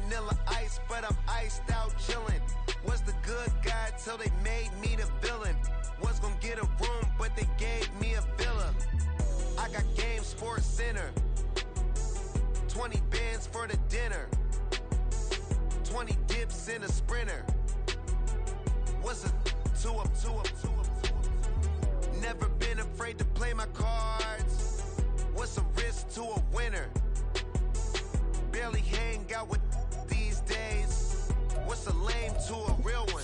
vanilla ice, but I'm iced out chillin'. Was the good guy till they made me the villain. Was gonna get a room, but they gave me a villa. I got game Sports Center. 20 bands for the dinner. 20 dips in a sprinter. What's a two up? Never been afraid to play my cards. What's a risk to a winner? Barely hang out with these days. What's a lame to a real one?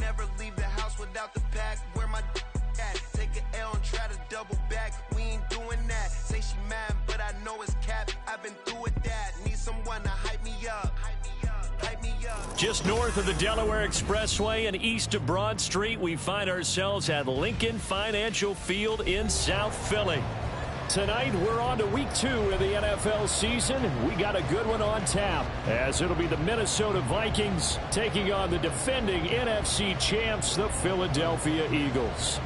Never leave the house without the pack. Where my at? Take an L and try to double back. We ain't doing that. Say she mad, but I know it's cap. I've been through with that. Need someone to hype me up. Hype me up. Just north of the Delaware Expressway and east of Broad Street, we find ourselves at Lincoln Financial Field in South Philly. Tonight, we're on to week 2 of the NFL season. We got a good one on tap, as it'll be the Minnesota Vikings taking on the defending NFC champs, the Philadelphia Eagles.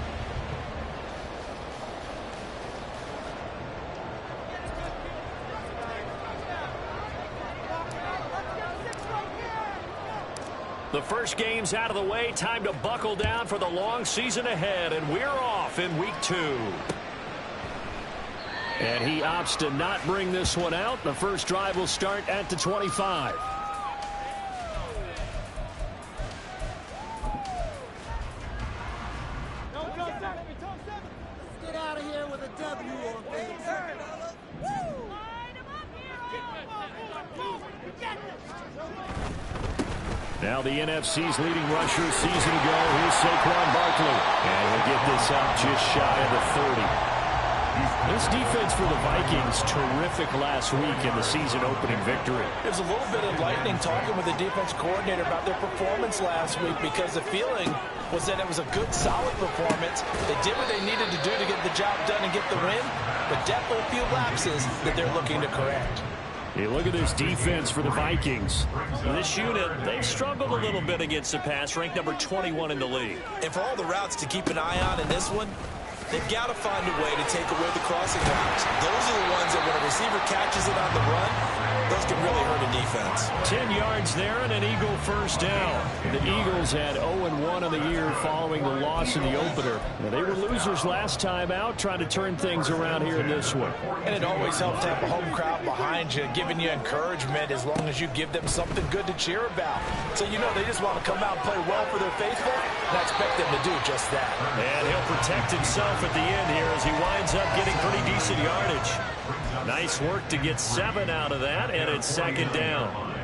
The first game's out of the way. Time to buckle down for the long season ahead, and we're off in week 2. And he opts to not bring this one out. The first drive will start at the 25. Let's get out of here with a W on things. Now the NFC's leading rusher a season ago. Here's Saquon Barkley. And he'll get this out just shy of the 30. This defense for the Vikings, terrific last week in the season-opening victory. It was a little bit enlightening talking with the defense coordinator about their performance last week, because the feeling was that it was a good, solid performance. They did what they needed to do to get the job done and get the win, but definitely a few lapses that they're looking to correct. Hey, look at this defense for the Vikings. This unit, they've struggled a little bit against the pass, ranked number 21 in the league. And for all the routes to keep an eye on in this one, they've got to find a way to take away the crossing routes. Those are the ones that when a receiver catches it on the run, those can really hurt a defense. 10 yards there and an Eagle first down. The Eagles had 0-1 on the year following the loss in the opener. Now, they were losers last time out, trying to turn things around here in this one. And it always helps to have a home crowd behind you, giving you encouragement as long as you give them something good to cheer about. So you know they just want to come out and play well for their faithful, and I expect them to do just that. And he'll protect himself at the end here as he winds up getting pretty decent yardage. Nice work to get 7 out of that, and it's second down.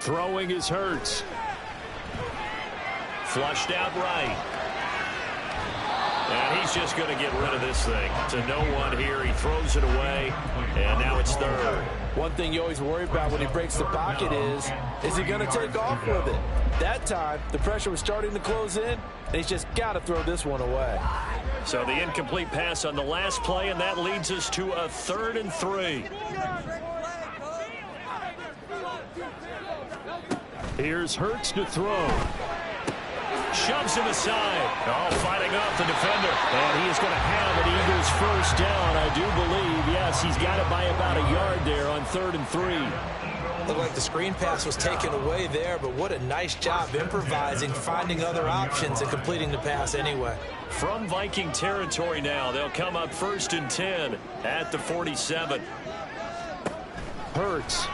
Throwing is Hurts. Flushed out right. And he's just going to get rid of this thing. To no one here. He throws it away. And now it's third. One thing you always worry about when he breaks the pocket is he going to take off with it? That time, the pressure was starting to close in, and he's just got to throw this one away. So the incomplete pass on the last play, and that leads us to a 3rd and 3. Here's Hurts to throw. Shoves him aside. Oh, fighting off the defender. And he is going to have an Eagles first down, I do believe. Yes, he's got it by about a yard there on 3rd and 3. Looked like the screen pass was taken away there, but what a nice job improvising, finding other options, and completing the pass anyway. From Viking territory now, they'll come up 1st and 10 at the 47. Hurts.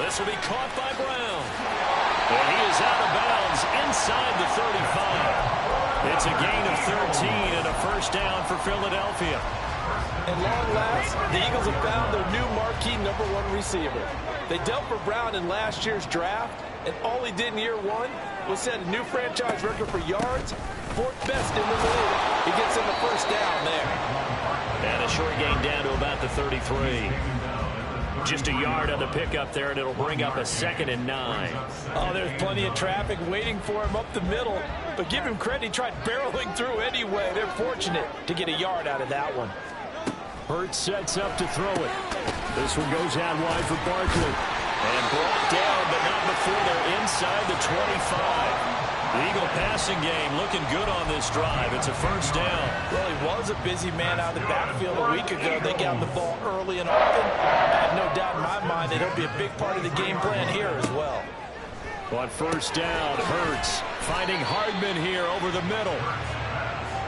This will be caught by Brown. And he is out of bounds inside the 35. It's a gain of 13 and a first down for Philadelphia. At long last, the Eagles have found their new marquee #1 receiver. They dealt for Brown in last year's draft, and all he did in year 1 was set a new franchise record for yards, 4th best in the league. He gets him the 1st down there. And a short gain down to about the 33. Just a yard on the pickup there, and it'll bring up a 2nd and 9. Oh, there's plenty of traffic waiting for him up the middle. But give him credit, he tried barreling through anyway. They're fortunate to get a yard out of that one. Hurts sets up to throw it. This one goes out wide for Barkley. And brought down, but not before they're inside the 25. The Eagle passing game looking good on this drive. It's a 1st down. Well, he was a busy man out of the backfield a week ago. They got him the ball early and often. I have no doubt in my mind that he'll be a big part of the game plan here as well. On 1st down, Hurts finding Hardman here over the middle.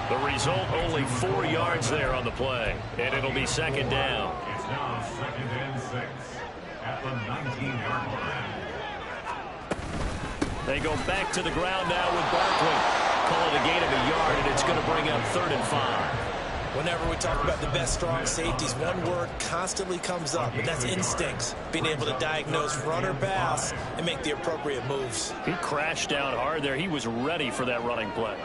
The result, only 4 yards there on the play. And it'll be 2nd down. It's now 2nd and 6 at the 19-yard line. They go back to the ground now with Barkley. Call it a gain of a yard, and it's going to bring up 3rd and 5. Whenever we talk about the best strong safeties, one word constantly comes up, and that's instincts. Being able to diagnose run or pass and make the appropriate moves. He crashed down hard there. He was ready for that running play.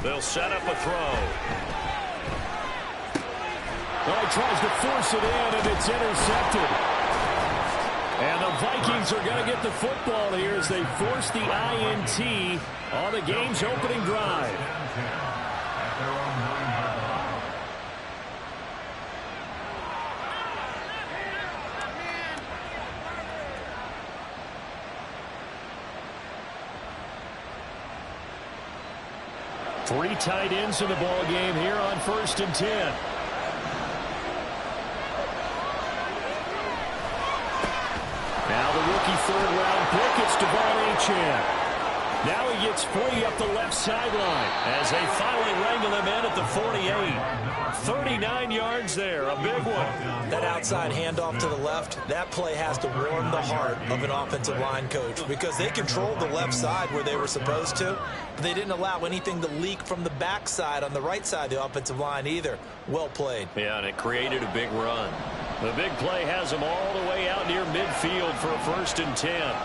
They'll set up a throw. Well, he tries to force it in, and it's intercepted. And the Vikings are going to get the football here as they force the INT on the game's opening drive. Three tight ends in the ball game here on 1st and 10. Now the rookie 3rd-round pick, it's Devon Achane. Now he gets free up the left sideline as they finally wrangle him in at the 48. 39 yards there, a big one. That outside handoff to the left, that play has to warm the heart of an offensive line coach because they controlled the left side where they were supposed to, but they didn't allow anything to leak from the backside on the right side of the offensive line either. Well played. Yeah, and it created a big run. The big play has them all the way out near midfield for a 1st and 10.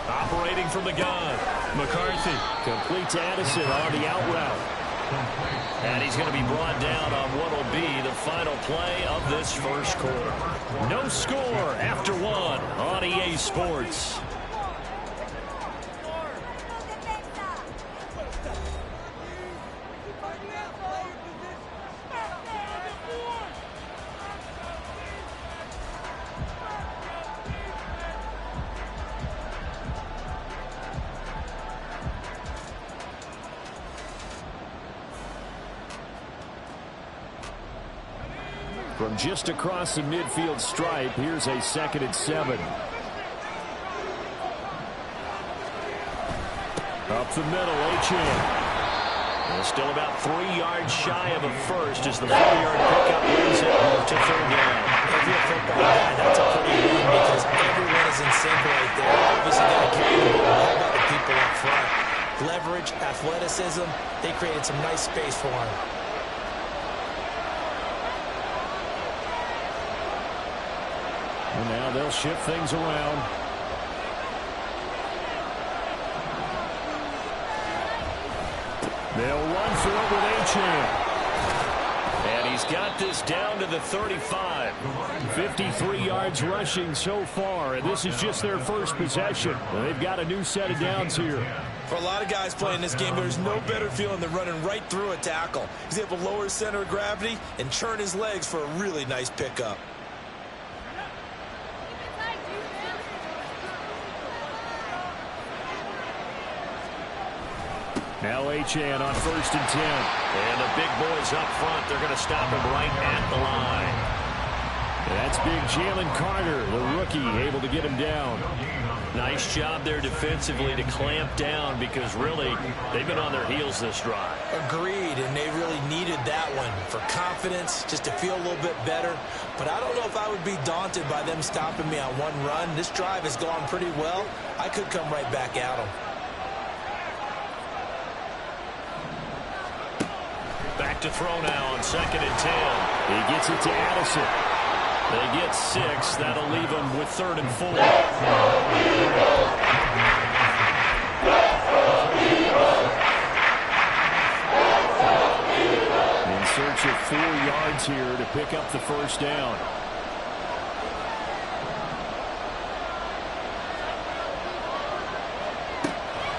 Operating from the gun. McCarthy complete to Addison on the out route. And he's going to be brought down on what will be the final play of this 1st quarter. No score after 1 on EA Sports. From just across the midfield stripe, here's a 2nd and 7. Up the middle, Achane. Still about 3 yards shy of a first as the 4-yard pickup brings it to 3rd down. If you're a football guy, that's a pretty win because everyone is in sync right there. Obviously got to carry the ball. How about the people up front? Leverage, athleticism, they created some nice space for him. And now they'll shift things around. They'll run for it with Achane. And he's got this down to the 35. 53 yards rushing so far, and this is just their 1st possession. They've got a new set of downs here. For a lot of guys playing this game, there's no better feeling than running right through a tackle. He's able to lower his center of gravity and churn his legs for a really nice pickup. Now Achane on 1st and 10. And the big boys up front, they're going to stop him right at the line. That's big Jalen Carter, the rookie, able to get him down. Nice job there defensively to clamp down because really they've been on their heels this drive. Agreed, and they really needed that one for confidence, just to feel a little bit better. But I don't know if I would be daunted by them stopping me on one run. This drive has gone pretty well. I could come right back at them. Back to throw now on 2nd and 10. He gets it to Addison. They get 6. That'll leave them with 3rd and 4. loss of 4 yards here to pick up the first down.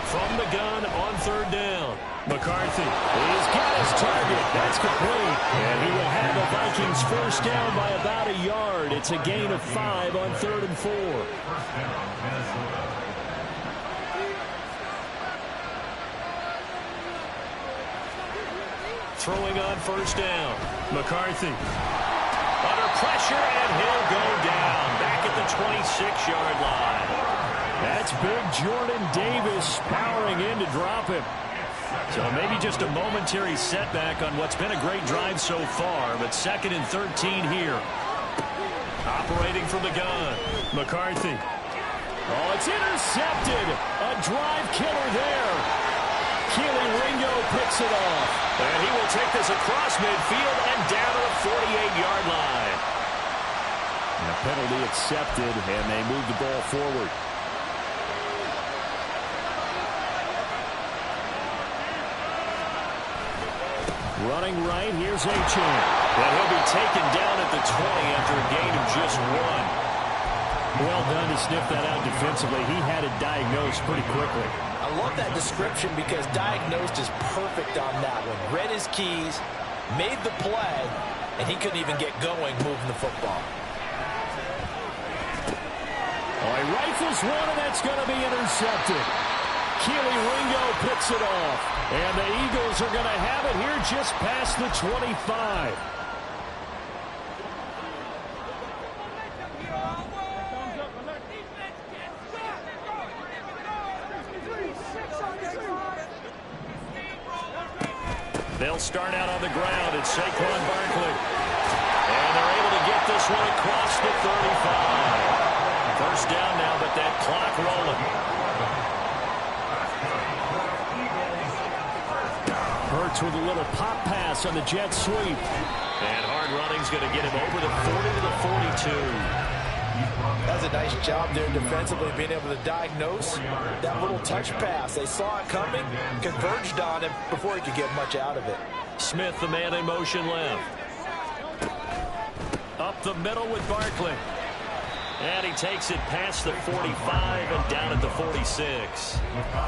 From the gun on 3rd down. McCarthy, he's got his target. That's complete. And he will have the Vikings first down by about a yard. It's a gain of 5 on 3rd and 4. Throwing on 1st down. McCarthy under pressure, and he'll go down back at the 26-yard line. That's big Jordan Davis powering in to drop him. So maybe just a momentary setback on what's been a great drive so far, but 2nd and 13 here. Operating from the gun. McCarthy. Oh, it's intercepted. A drive killer there. Keely Ringo picks it off. And he will take this across midfield and down to the 48-yard line. And a penalty accepted, and they move the ball forward. Running right, here's Achane. And he'll be taken down at the 20 after a gain of just 1. Well done to sniff that out defensively. He had it diagnosed pretty quickly. I love that description because diagnosed is perfect on that one. Read his keys, made the play, and he couldn't even get going moving the football. Oh, he rifles one, and that's going to be intercepted. Keely Ringo picks it off. And the Eagles are going to have it here just past the 25. They'll start out on the ground. It's Saquon Barkley. And they're able to get this one across the 35. First down now, but that clock rolling. Hurts with a little pop pass on the jet sweep. And hard running's going to get him over the 40 to the 42. That's a nice job there defensively, being able to diagnose that little touch pass. They saw it coming, converged on him before he could get much out of it. Smith, the man in motion left. Up the middle with Barkley. And he takes it past the 45 and down at the 46.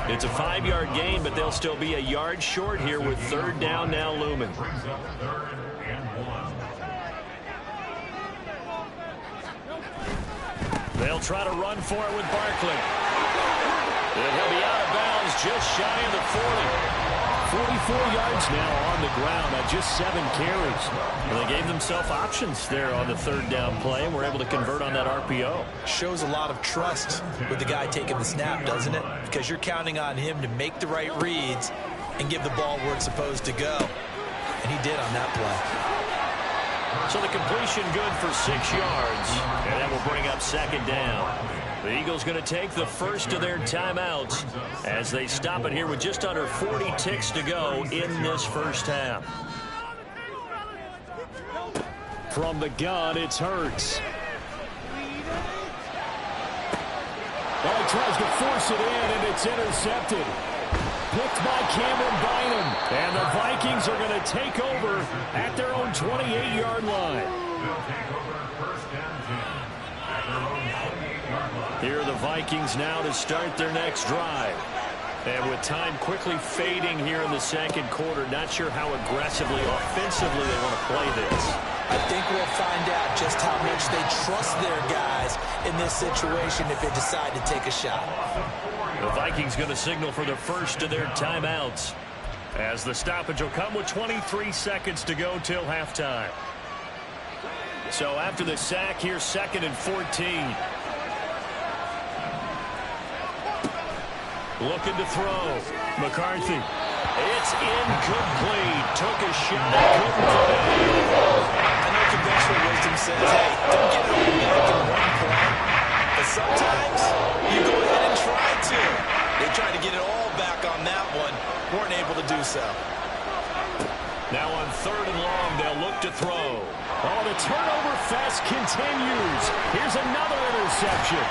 It's a 5-yard gain, but they'll still be a yard short here with 3rd down now looming. They'll try to run for it with Barkley. And he'll be out of bounds just shy of the 40. 44 yards now on the ground on just 7 carries. Well, they gave themselves options there on the 3rd down play, and were able to convert on that RPO. Shows a lot of trust with the guy taking the snap, doesn't it? Because you're counting on him to make the right reads and give the ball where it's supposed to go. And he did on that play. So the completion good for 6 yards, and that will bring up 2nd down. The Eagles going to take the first of their timeouts as they stop it here with just under 40 ticks to go in this first half. From the gun, it's Hurts. Well, he tries to force it in, and it's intercepted. Picked by Cameron Bynum. And the Vikings are going to take over at their own 28-yard line. Here are the Vikings now to start their next drive. And with time quickly fading here in the 2nd quarter, not sure how aggressively, offensively they want to play this. I think we'll find out just how much they trust their guys in this situation if they decide to take a shot. The Vikings going to signal for the first of their timeouts, as the stoppage will come with 23 seconds to go till halftime. So after the sack, here's 2nd and 14. Looking to throw. McCarthy. It's incomplete. Took a shot. Couldn't put it in. I know conventional wisdom says, hey, don't get it all back in one play. But sometimes you go ahead and try to. They tried to get it all back on that one. Weren't able to do so. Now on 3rd and long, they'll look to throw. Oh, the turnover fest continues. Here's another interception.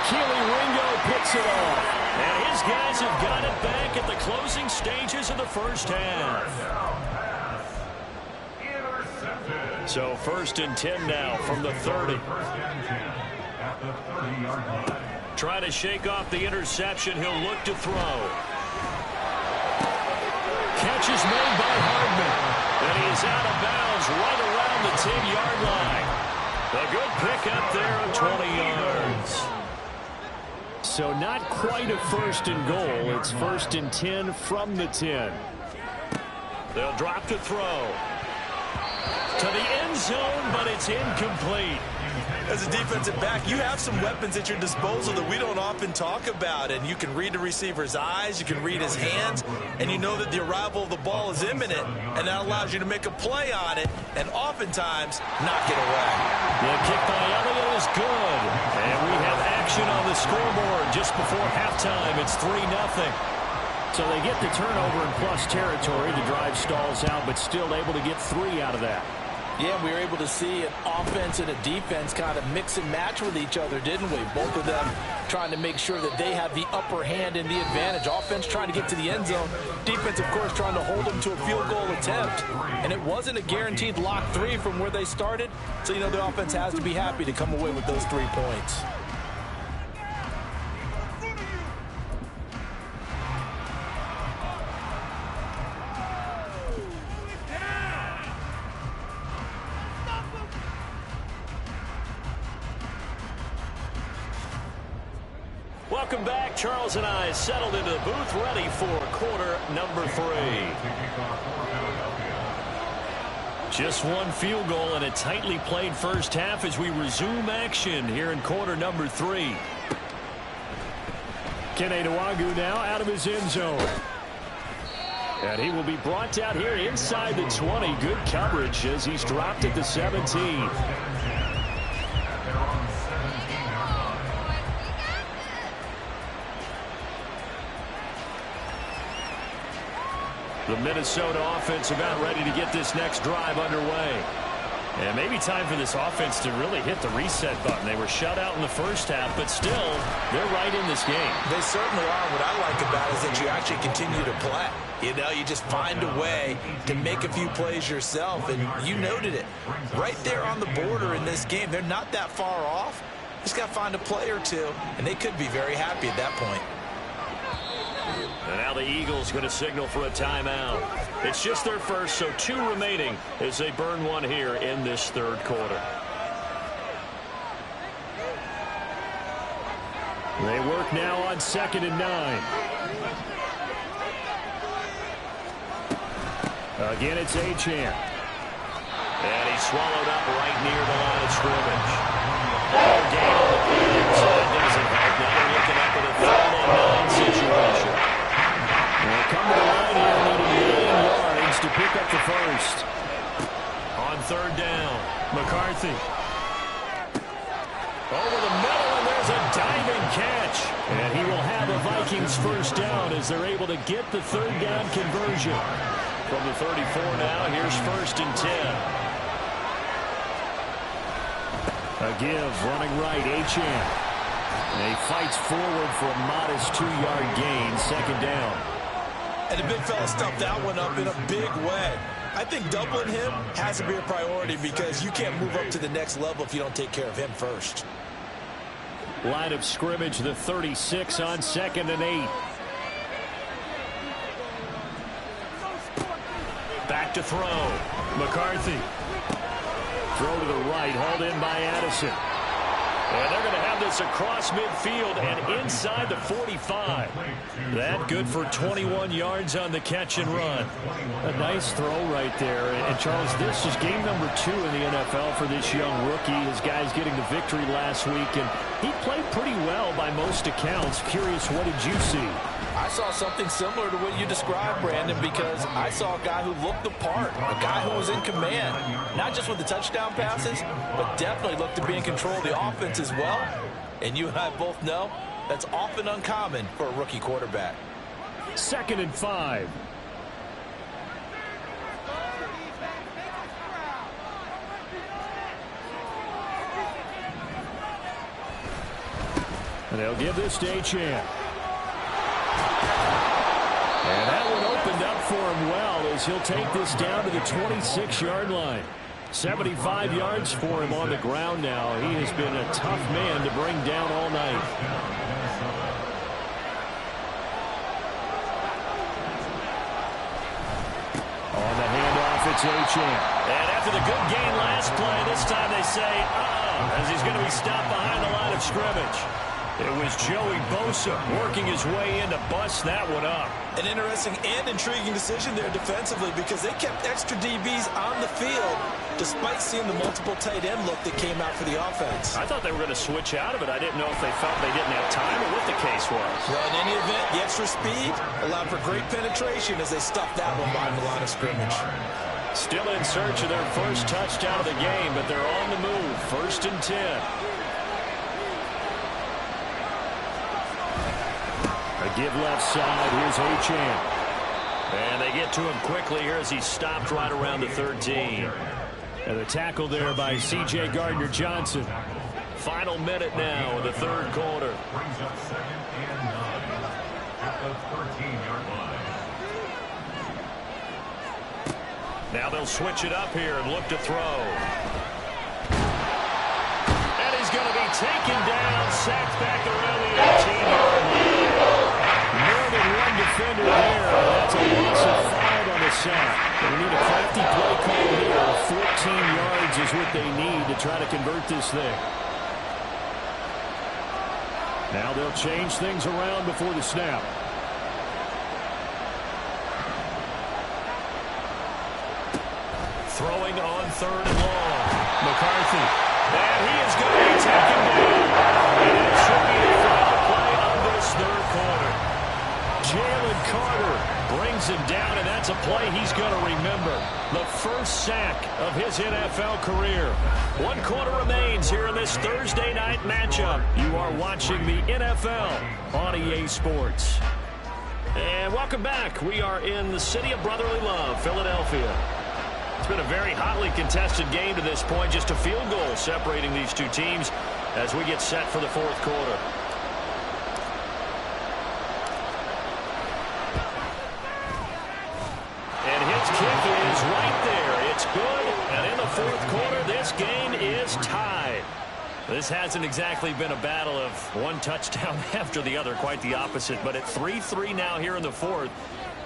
Keely Ringo picks it off. And his guys have got it back at the closing stages of the first half. So 1st and 10 now from the 30. At the 30-yard line. Trying to shake off the interception. He'll look to throw. Catch is made by Hardman. And he's out of bounds right around the 10-yard line. A good pickup there of 20 yards. So not quite a 1st and goal. It's 1st and 10 from the 10. They'll drop to throw. To the end zone, but it's incomplete. As a defensive back, you have some weapons at your disposal that we don't often talk about, and you can read the receiver's eyes, you can read his hands, and you know that the arrival of the ball is imminent, and that allows you to make a play on it and oftentimes knock it away. The kick by Elliott is good, and we have action on the scoreboard just before halftime. It's 3-0. So they get the turnover in plus territory. The drive stalls out, but still able to get 3 out of that. Yeah, we were able to see an offense and a defense kind of mix and match with each other, didn't we? Both of them trying to make sure that they have the upper hand and the advantage. Offense trying to get to the end zone. Defense, of course, trying to hold them to a field goal attempt. And it wasn't a guaranteed lock 3 from where they started. So, you know, the offense has to be happy to come away with those 3 points. Welcome back. Charles and I settled into the booth, ready for quarter number 3. Just one field goal and a tightly played first half as we resume action here in quarter number 3. Kene Nwagu now out of his end zone. And he will be brought down here inside the 20. Good coverage as he's dropped at the 17. The Minnesota offense about ready to get this next drive underway. And maybe time for this offense to really hit the reset button. They were shut out in the first half, but still, they're right in this game. They certainly are. What I like about it is that you actually continue to play. You know, you just find a way to make a few plays yourself, and you noted it. Right there on the border in this game, they're not that far off. Just got to find a play or two, and they could be very happy at that point. And now the Eagles going to signal for a timeout. It's just their first, so 2 remaining as they burn one here in this third quarter. They work now on 2nd and 9. Again, it's Achane. And he's swallowed up right near the line of scrimmage. Gain on the play inside doesn't help. Now they're looking up at a 3rd and 9 situation. They'll come to the line here, needing 9 yards to pick up the first. On 3rd down, McCarthy. Over the middle, and there's a diving catch. And he will have a Vikings first down as they're able to get the 3rd down conversion. From the 34 now, here's 1st and 10. A give, running right, Achane. And he fights forward for a modest 2-yard gain, 2nd down. And the big fella stuffed that one up in a big way. I think doubling him has to be a priority because you can't move up to the next level if you don't take care of him first. Line of scrimmage, the 36 on 2nd and 8. Back to throw. McCarthy. Throw to the right, hauled in by Addison. And they're going to have this across midfield and inside the 45. That good for 21 yards on the catch and run. A nice throw right there. And Charles, this is game number 2 in the NFL for this young rookie. His guys getting the victory last week, and he played pretty well by most accounts. Curious, what did you see? I saw something similar to what you described, Brandon, because I saw a guy who looked the part, a guy who was in command, not just with the touchdown passes, but definitely looked to be in control of the offense as well. And you and I both know that's often uncommon for a rookie quarterback. 2nd and 5. And they'll give this to Achane. And that one opened up for him well as he'll take this down to the 26-yard line. 75 yards for him on the ground now. He has been a tough man to bring down all night. On the handoff, it's Achane. And after the good gain last play, this time they say, as he's going to be stopped behind the line of scrimmage. It was Joey Bosa working his way in to bust that one up. An interesting and intriguing decision there defensively because they kept extra DBs on the field despite seeing the multiple tight end look that came out for the offense. I thought they were going to switch out of it. I didn't know if they felt they didn't have time or what the case was. Well, in any event, the extra speed allowed for great penetration as they stuffed that one behind the line of scrimmage. Still in search of their first touchdown of the game, but they're on the move. 1st and 10. A give left side. Here's Achane. And they get to him quickly here as he's stopped right around the 13. And a tackle there by C.J. Gardner-Johnson. Final minute now of the 3rd quarter. Brings up 2nd and 9 at the 13-yard line. Now they'll switch it up here and look to throw. And he's going to be taken down, sacked back around the 18-yard line. More than one defender there. That's a loss of 5 on the sack. They need a crafty play call here. 14 yards is what they need to try to convert this thing. Now they'll change things around before the snap. Throwing on 3rd and long. McCarthy. And he is going to be taken down. And that should be the final play of this 3rd quarter. Jalen Carter brings him down, and that's a play he's going to remember. The first sack of his NFL career. 1 quarter remains here in this Thursday night matchup. You are watching the NFL on EA Sports. And welcome back. We are in the city of brotherly love, Philadelphia. It's been a very hotly contested game to this point. Just a field goal separating these two teams as we get set for the 4th quarter. And his kick is right there. It's good. And in the 4th quarter, this game is tied. This hasn't exactly been a battle of one touchdown after the other. Quite the opposite. But at 3-3 now here in the 4th,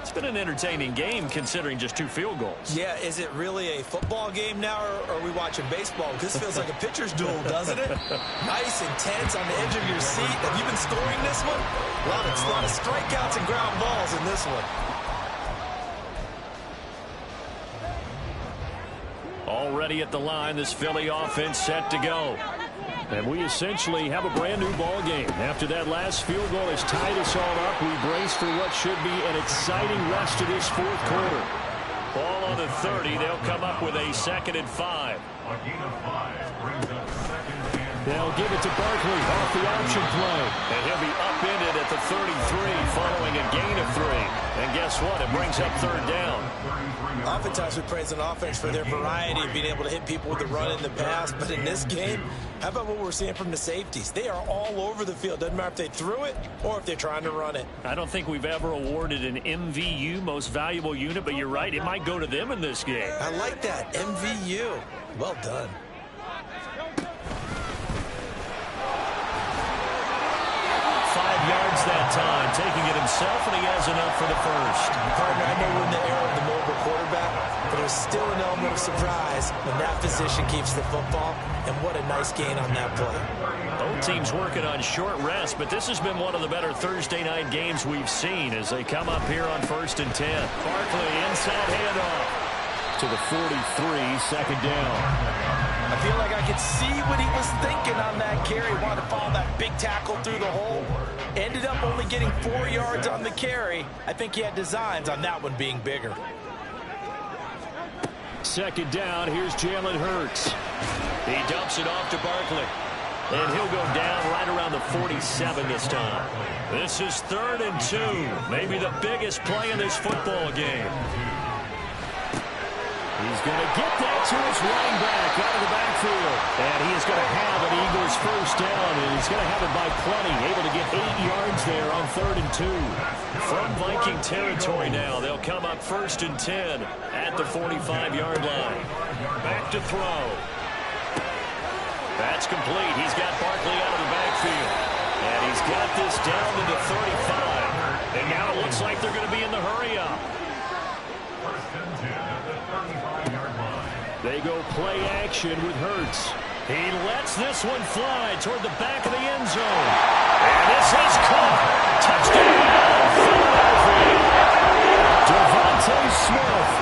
it's been an entertaining game considering just 2 field goals. Yeah, is it really a football game now, or are we watching baseball? This feels like a pitcher's duel, doesn't it? Nice, intense, on the edge of your seat. Have you been scoring this one? A lot of strikeouts and ground balls in this one. Already at the line, this Philly offense set to go. And we essentially have a brand new ball game. After that last field goal has tied us all up, we brace for what should be an exciting rest of this 4th quarter. Ball on the 30. They'll come up with a 2nd and 5. A gain of 5 brings up 2nd and 9. They'll give it to Barkley off the option play. And he'll be upended at the 33 following a gain of 3. And guess what? It brings up 3rd down. Oftentimes we praise an offense for their variety of being able to hit people with the run in the pass. But in this game, how about what we're seeing from the safeties? They are all over the field. Doesn't matter if they threw it or if they're trying to run it. I don't think we've ever awarded an MVU, most valuable unit, but you're right. It might go to them in this game. I like that. MVU. Well done. Yards that time, taking it himself, and he has enough for the 1st. Partner, I know we're in the era of the mobile quarterback, but there's still an element of surprise when that position keeps the football, and what a nice gain on that play. Both teams working on short rest, but this has been one of the better Thursday night games we've seen as they come up here on 1st and 10. Barkley, inside handoff to the 43, 2nd down. I feel like I could see what he was thinking on that carry. Wanted to follow that big tackle through the hole. Ended up only getting 4 yards on the carry. I think he had designs on that one being bigger. 2nd down. Here's Jalen Hurts. He dumps it off to Barkley. And he'll go down right around the 47 this time. This is 3rd and 2. Maybe the biggest play in this football game. He's going to get that to his running back out of the backfield. And he is going to have an Eagles 1st down, and he's going to have it by plenty. Able to get 8 yards there on 3rd and 2. From Viking territory now, they'll come up 1st and 10 at the 45-yard line. Back to throw. That's complete. He's got Barkley out of the backfield. And he's got this down to the 35. And now it looks like they're going to be in the hurry-up. First and 10 at the 35-yard line. They go play action with Hurts. He lets this one fly toward the back of the end zone. And this is caught. Touchdown, Philadelphia. Devontae Smith,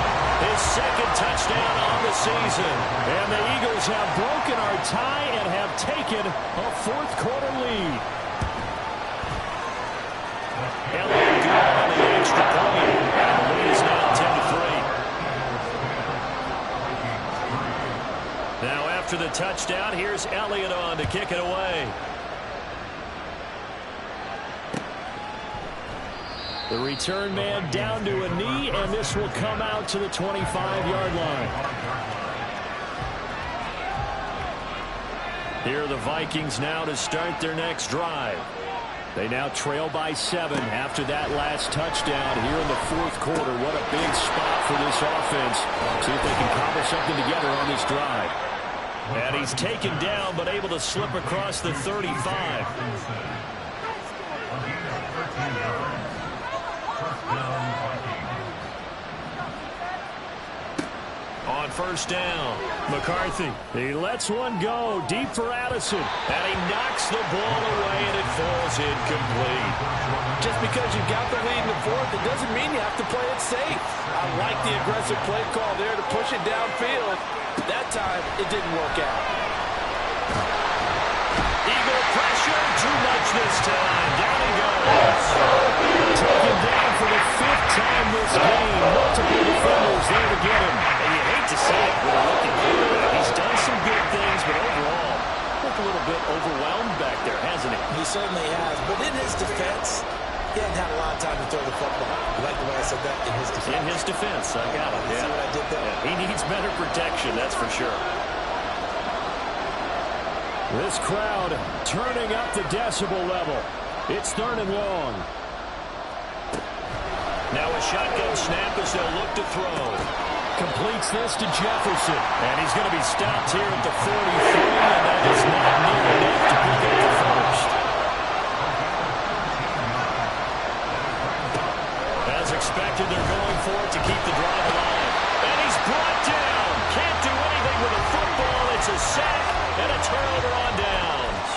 his second touchdown on the season. And the Eagles have broken our tie and have taken a fourth-quarter lead. Elliott good on the extra point. And the lead is now 10-3. Now after the touchdown, here's Elliott on to kick it away. The return man down to a knee, and this will come out to the 25-yard line. Here are the Vikings now to start their next drive. They now trail by 7 after that last touchdown here in the fourth quarter. What a big spot for this offense. See if they can cobble something together on this drive. And he's taken down, but able to slip across the 35. On first down, McCarthy. He lets one go deep for Addison. And he knocks the ball away, and it falls incomplete. Just because you got the lead in the fourth, it doesn't mean you have to play it safe. I like the aggressive play call there to push it downfield. That time, it didn't work out. Eagle pressure, too much this time. Down he goes. Taken down for the 5th time this game. Multiple defenders there to get him. And you hate to see it with a rookie quarterback. He's done some good things, but overall, looked a little bit overwhelmed back there, hasn't he? He certainly has. But in his defense, he hadn't had a lot of time to throw the football. You like the way I said that? In his defense. In his defense, I got it. See what I did there? Yeah. He needs better protection, that's for sure. This crowd turning up the decibel level. It's 3rd and long. Now a shotgun snap as they'll look to throw. Completes this to Jefferson. And he's going to be stopped here at the 43, and that is not near enough to pick up the first. As expected, they're going for it to keep the drive alive. And he's brought down. Can't do anything with a football. It's a sack and a turnover on downs.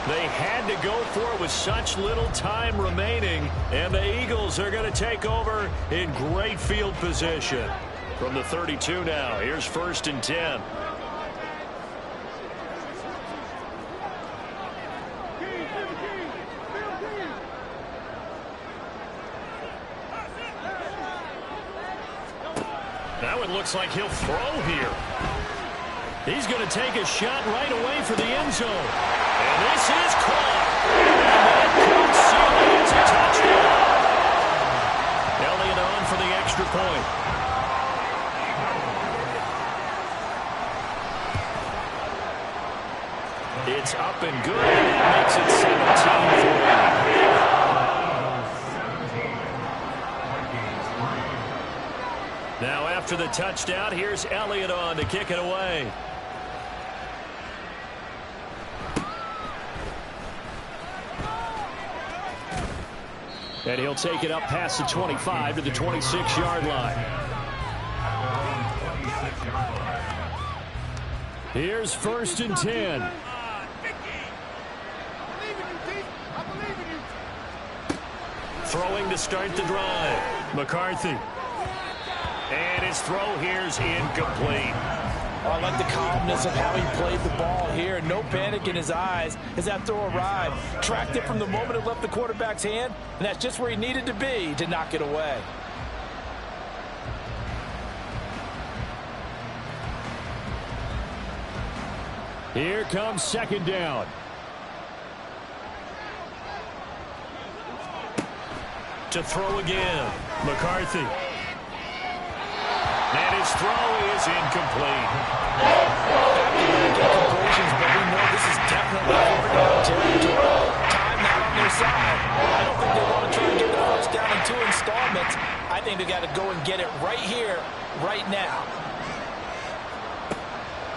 They had to go for it with such little time remaining, and the Eagles are going to take over in great field position. From the 32 now, here's 1st and 10. Now it looks like he'll throw here. He's going to take a shot right away for the end zone. And this is caught. And that could seal it. It's a touchdown. Elliott on for the extra point. It's up and good. And that makes it 17-3. Now after the touchdown, here's Elliott on to kick it away. And he'll take it up past the 25 to the 26-yard line. Here's 1st and 10. Throwing to start the drive. McCarthy. And his throw here's incomplete. I like the calmness of how he played the ball here. No panic in his eyes as that throw arrived. Tracked it from the moment it left the quarterback's hand, and that's just where he needed to be to knock it away. Here comes 2nd down. To throw again. McCarthy. And his throw is incomplete. Completions, but we know this is definitely over down territory. Time not on their side. I don't think they want to try and get the first down in 2 installments. I think they got to go and get it right here, right now.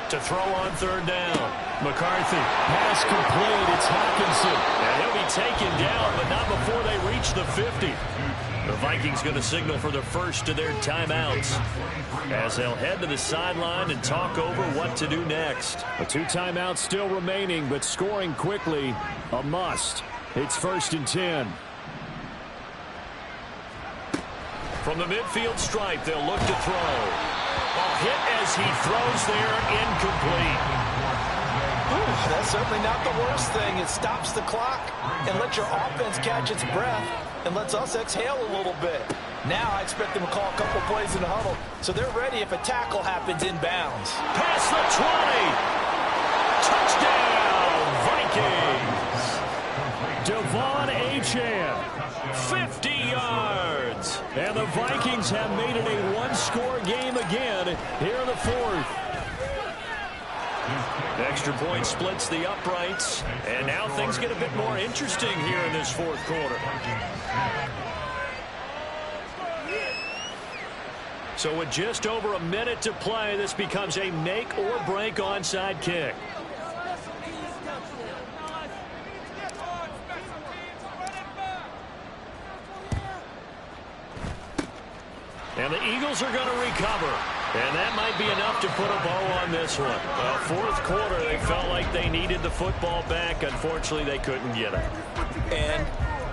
To throw on third down. McCarthy. Pass complete. It's Hawkinson. And he'll be taken down, but not before they reach the 50. The Vikings going to signal for the first of their timeouts as they'll head to the sideline and talk over what to do next. A 2 timeouts still remaining, but scoring quickly, a must. It's 1st and 10. From the midfield stripe, they'll look to throw. A hit as he throws there, incomplete. Ooh, that's certainly not the worst thing. It stops the clock and lets your offense catch its breath and lets us exhale a little bit. Now I expect them to call a couple plays in the huddle so they're ready if a tackle happens inbounds. Past the 20. Touchdown, Vikings. Devon Achane. 50 yards. And the Vikings have made it a one-score game again here in the 4th. Extra point splits the uprights, and now things get a bit more interesting here in this 4th quarter. So with just over a minute to play, this becomes a make or break onside kick. And the Eagles are going to recover. And that might be enough to put a bow on this one. 4th quarter, they felt like they needed the football back. Unfortunately, they couldn't get it. And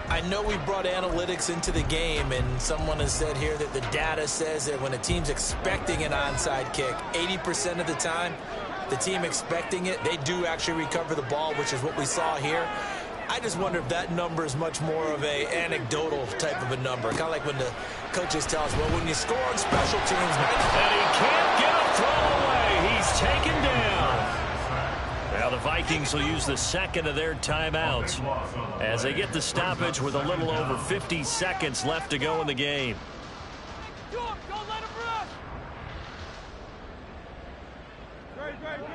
I know we brought analytics into the game, and someone has said here that the data says that when a team's expecting an onside kick, 80% of the time, the team expecting it, they do actually recover the ball, which is what we saw here. I just wonder if that number is much more of a anecdotal type of a number. Kind of like when the coaches tell us, well, when you score on special teams. And he can't get a throw away. He's taken down. Now the Vikings will use the second of their timeouts as they get the stoppage with a little over 50 seconds left to go in the game.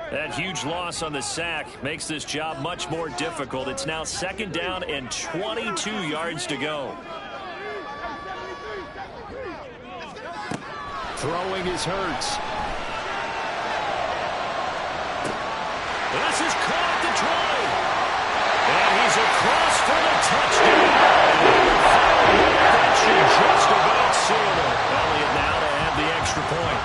That huge loss on the sack makes this job much more difficult. It's now 2nd down and 22 yards to go. Throwing is Hurts. This is caught at the 20. And he's across for the touchdown. That should just about seal it. Elliott now to have the extra point.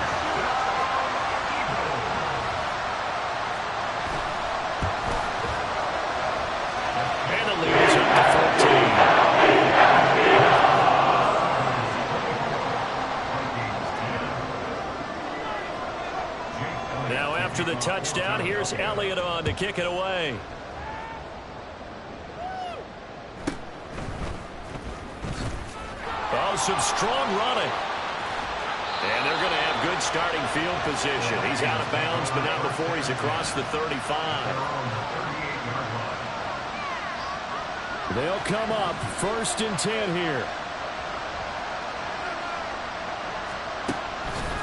Now after the touchdown, here's Elliott on to kick it away. Oh, some strong running. And they're going to have good starting field position. He's out of bounds, but not before he's across the 35. They'll come up 1st and 10 here.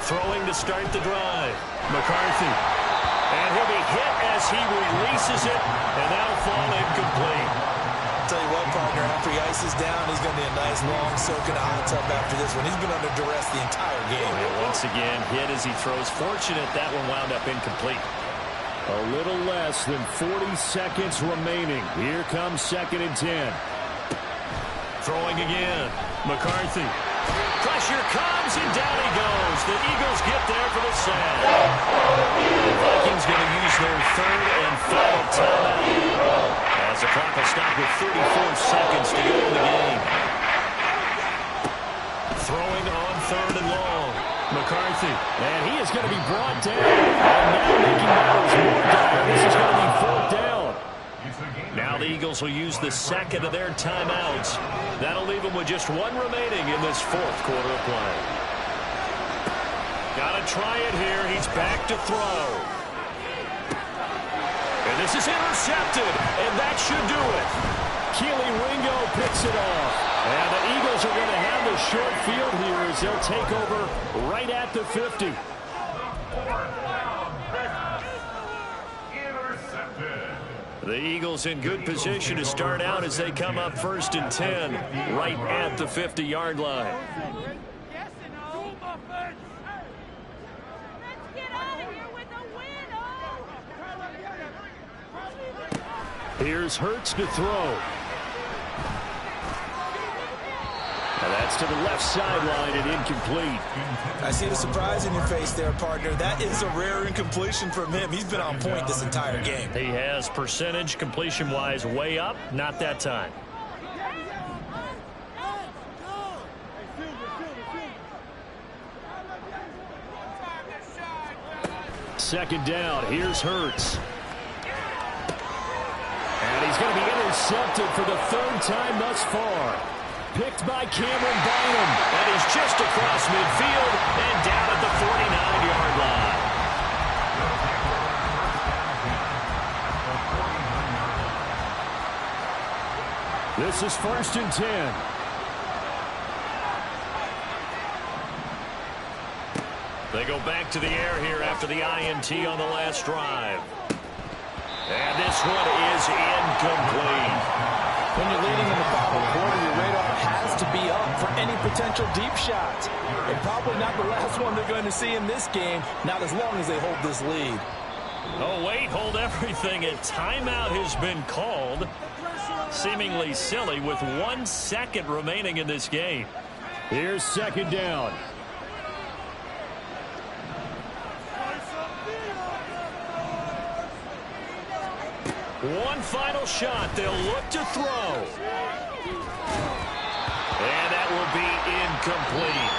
Throwing to start the drive. McCarthy. And he'll be hit as he releases it, and that'll fall incomplete. I'll tell you what, partner, after he ices down, he's going to be a nice long soak in a hot tub after this one. He's been under duress the entire game. And once again, hit as he throws. Fortunate that one wound up incomplete. A little less than 40 seconds remaining. Here comes 2nd and 10. Throwing again. McCarthy. Pressure comes, and down he goes. The Eagles get there for the sack. The Vikings going to use their 3rd and final timeout as the clock will stop with 34 seconds to go in the game. Throwing on 3rd and long. McCarthy. And he is going to be brought down. And now making matters more dire. This is going to be 4th down. Now the Eagles will use the second of their timeouts. That'll leave them with just one remaining in this 4th quarter of play. Got to try it here. He's back to throw. And this is intercepted, and that should do it. Keely Ringo picks it off. And the Eagles are going to have the short field here as they'll take over right at the 50. The Eagles in good position to start out as they come up 1st and 10 right at the 50-yard line. Here's Hurts to throw. And that's to the left sideline and incomplete. I see the surprise in your face there, partner. That is a rare incompletion from him. He's been on point this entire game. He has percentage completion-wise way up. Not that time. Second down. Here's Hurts. And he's going to be intercepted for the third time thus far. Picked by Cameron Bynum. And he's just across midfield and down at the 49-yard line. This is 1st and 10. They go back to the air here after the INT on the last drive. And this one is incomplete. When you're leading in the final quarter, your radar has to be up for any potential deep shots. And probably not the last one they're going to see in this game, not as long as they hold this lead. Oh, wait, hold everything. A timeout has been called. Seemingly silly with 1 second remaining in this game. Here's second down. One final shot. They'll look to throw. And that will be incomplete.